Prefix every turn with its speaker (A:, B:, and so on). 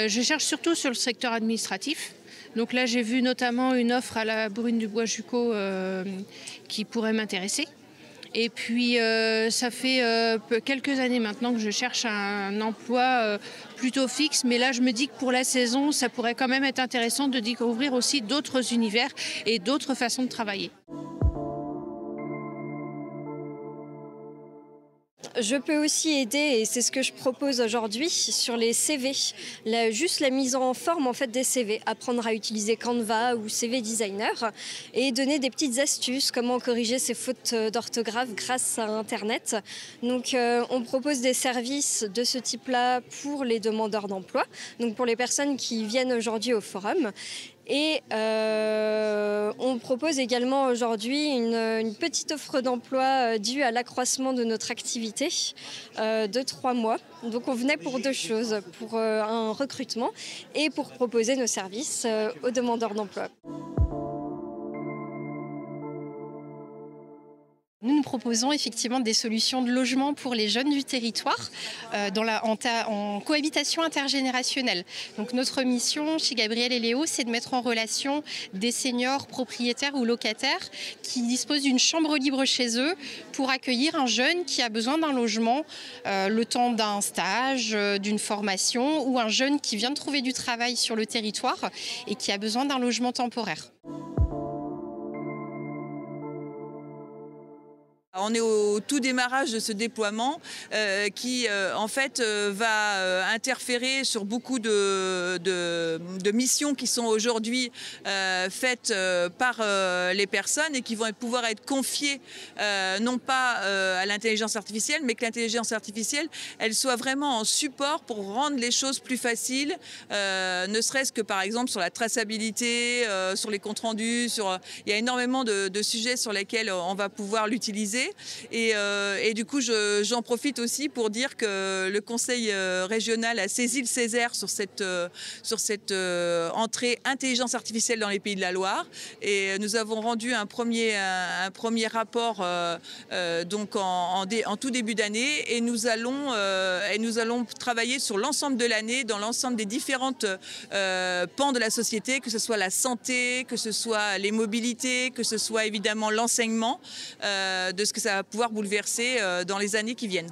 A: Je cherche surtout sur le secteur administratif. Donc là, j'ai vu notamment une offre à la Brune-du-Bois-Jucot qui pourrait m'intéresser. Et puis, ça fait quelques années maintenant que je cherche un emploi plutôt fixe. Mais là, je me dis que pour la saison, ça pourrait quand même être intéressant de découvrir aussi d'autres univers et d'autres façons de travailler.
B: Je peux aussi aider, et c'est ce que je propose aujourd'hui, sur les CV. Juste la mise en forme en fait, des CV. Apprendre à utiliser Canva ou CV Designer et donner des petites astuces, comment corriger ses fautes d'orthographe grâce à Internet. Donc on propose des services de ce type-là pour les demandeurs d'emploi, donc pour les personnes qui viennent aujourd'hui au forum. Et on propose également aujourd'hui une petite offre d'emploi due à l'accroissement de notre activité de 3 mois. Donc on venait pour 2 choses, pour un recrutement et pour proposer nos services aux demandeurs d'emploi.
C: Nous proposons effectivement des solutions de logement pour les jeunes du territoire en cohabitation intergénérationnelle. Donc notre mission chez Gabriel et Léo, c'est de mettre en relation des seniors propriétaires ou locataires qui disposent d'une chambre libre chez eux pour accueillir un jeune qui a besoin d'un logement le temps d'un stage, d'une formation, ou un jeune qui vient de trouver du travail sur le territoire et qui a besoin d'un logement temporaire.
D: On est au tout démarrage de ce déploiement qui en fait va interférer sur beaucoup de missions qui sont aujourd'hui faites par les personnes et qui vont pouvoir être confiées non pas à l'intelligence artificielle, mais que l'intelligence artificielle elle soit vraiment en support pour rendre les choses plus faciles, ne serait-ce que par exemple sur la traçabilité, sur les comptes rendus, il y a énormément de sujets sur lesquels on va pouvoir l'utiliser. Et du coup, j'en profite aussi pour dire que le Conseil régional a saisi le Césaire sur cette entrée intelligence artificielle dans les Pays de la Loire. Et nous avons rendu un premier rapport donc en tout début d'année. Et nous allons travailler sur l'ensemble de l'année, dans l'ensemble des différentes pans de la société, que ce soit la santé, que ce soit les mobilités, que ce soit évidemment l'enseignement, de ce que ça va pouvoir bouleverser dans les années qui viennent.